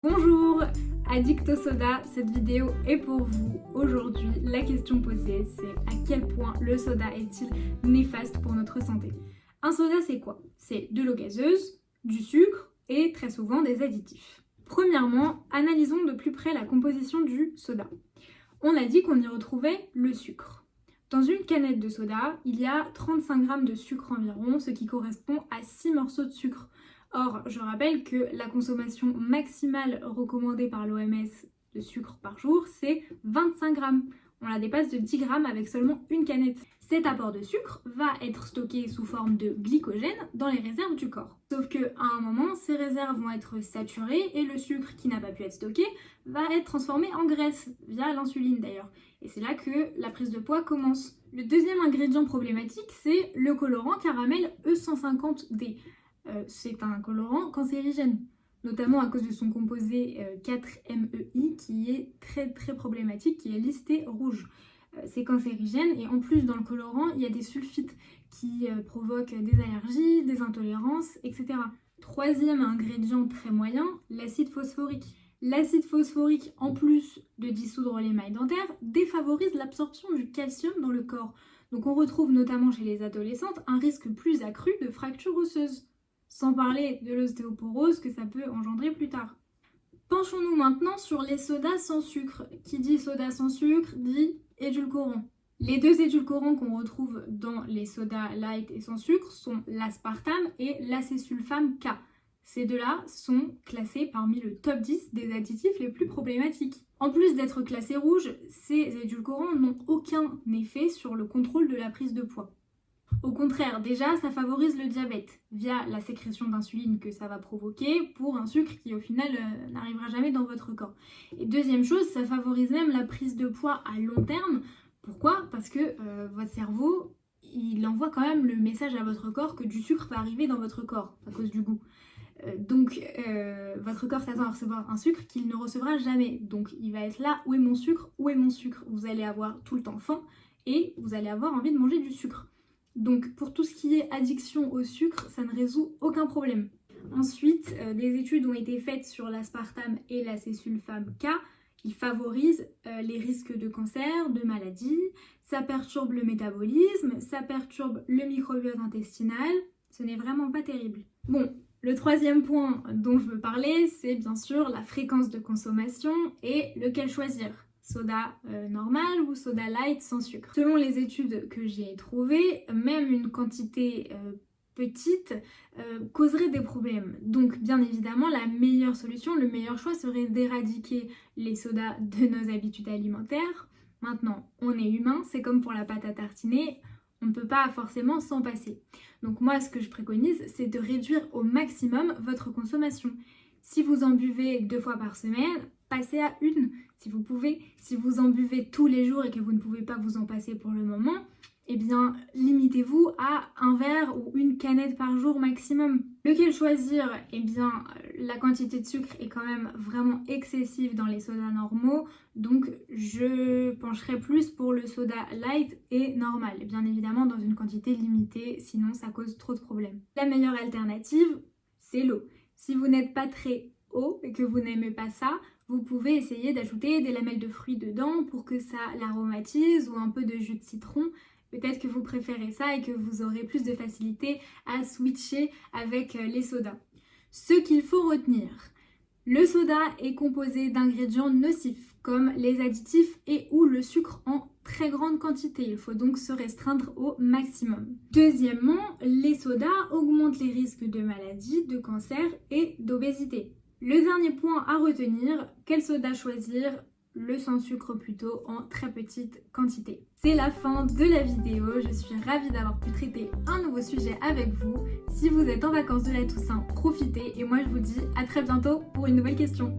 Bonjour, addict au soda, cette vidéo est pour vous. Aujourd'hui, la question posée, c'est à quel point le soda est-il néfaste pour notre santé? Un soda, c'est quoi? C'est de l'eau gazeuse, du sucre et très souvent des additifs. Premièrement, analysons de plus près la composition du soda. On a dit qu'on y retrouvait le sucre. Dans une canette de soda, il y a 35 grammes de sucre environ, ce qui correspond à 6 morceaux de sucre. Or, je rappelle que la consommation maximale recommandée par l'OMS de sucre par jour, c'est 25 grammes. On la dépasse de 10 grammes avec seulement une canette. Cet apport de sucre va être stocké sous forme de glycogène dans les réserves du corps. Sauf qu'à un moment, ces réserves vont être saturées et le sucre qui n'a pas pu être stocké va être transformé en graisse, via l'insuline d'ailleurs. Et c'est là que la prise de poids commence. Le deuxième ingrédient problématique, c'est le colorant caramel E150D. C'est un colorant cancérigène, notamment à cause de son composé 4-MeI qui est très problématique, qui est listé rouge. C'est cancérigène et en plus dans le colorant, il y a des sulfites qui provoquent des allergies, des intolérances, etc. Troisième ingrédient très moyen, l'acide phosphorique. L'acide phosphorique, en plus de dissoudre l'émail dentaire, défavorise l'absorption du calcium dans le corps. Donc on retrouve notamment chez les adolescentes un risque plus accru de fractures osseuses. Sans parler de l'ostéoporose que ça peut engendrer plus tard. Penchons-nous maintenant sur les sodas sans sucre. Qui dit soda sans sucre dit édulcorant. Les deux édulcorants qu'on retrouve dans les sodas light et sans sucre sont l'aspartame et l'acésulfame K. Ces deux-là sont classés parmi le top 10 des additifs les plus problématiques. En plus d'être classés rouges, ces édulcorants n'ont aucun effet sur le contrôle de la prise de poids. Au contraire, déjà, ça favorise le diabète via la sécrétion d'insuline que ça va provoquer pour un sucre qui au final n'arrivera jamais dans votre corps. Et deuxième chose, ça favorise même la prise de poids à long terme. Pourquoi? Parce que votre cerveau, il envoie quand même le message à votre corps que du sucre va arriver dans votre corps à cause du goût. Donc votre corps s'attend à recevoir un sucre qu'il ne recevra jamais. Donc il va être là, où est mon sucre? Où est mon sucre? Vous allez avoir tout le temps faim et vous allez avoir envie de manger du sucre. Donc pour tout ce qui est addiction au sucre, ça ne résout aucun problème. Ensuite, des études ont été faites sur l'aspartame et l'acésulfame K. Ils favorisent les risques de cancer, de maladies, ça perturbe le métabolisme, ça perturbe le microbiote intestinal. Ce n'est vraiment pas terrible. Bon, le troisième point dont je veux parler, c'est bien sûr la fréquence de consommation et lequel choisir. Soda normal ou soda light sans sucre. Selon les études que j'ai trouvées, même une quantité petite causerait des problèmes. Donc bien évidemment, la meilleure solution, le meilleur choix serait d'éradiquer les sodas de nos habitudes alimentaires. Maintenant, on est humain, c'est comme pour la pâte à tartiner, on ne peut pas forcément s'en passer. Donc moi, ce que je préconise, c'est de réduire au maximum votre consommation. Si vous en buvez 2 fois par semaine, passez à une. Si vous pouvez, si vous en buvez tous les jours et que vous ne pouvez pas vous en passer pour le moment, eh bien limitez-vous à un verre ou une canette par jour maximum. Lequel choisir? Eh bien la quantité de sucre est quand même vraiment excessive dans les sodas normaux, donc je pencherai plus pour le soda light et normal, bien évidemment dans une quantité limitée, sinon ça cause trop de problèmes. La meilleure alternative, c'est l'eau. Si vous n'êtes pas très eau et que vous n'aimez pas ça, vous pouvez essayer d'ajouter des lamelles de fruits dedans pour que ça l'aromatise ou un peu de jus de citron. Peut-être que vous préférez ça et que vous aurez plus de facilité à switcher avec les sodas. Ce qu'il faut retenir, le soda est composé d'ingrédients nocifs comme les additifs et ou le sucre en très grande quantité. Il faut donc se restreindre au maximum. Deuxièmement, les sodas augmentent les risques de maladies, de cancer et d'obésité. Le dernier point à retenir, quel soda choisir? Le sans sucre plutôt en très petite quantité. C'est la fin de la vidéo, je suis ravie d'avoir pu traiter un nouveau sujet avec vous. Si vous êtes en vacances de la Toussaint, profitez et moi je vous dis à très bientôt pour une nouvelle question.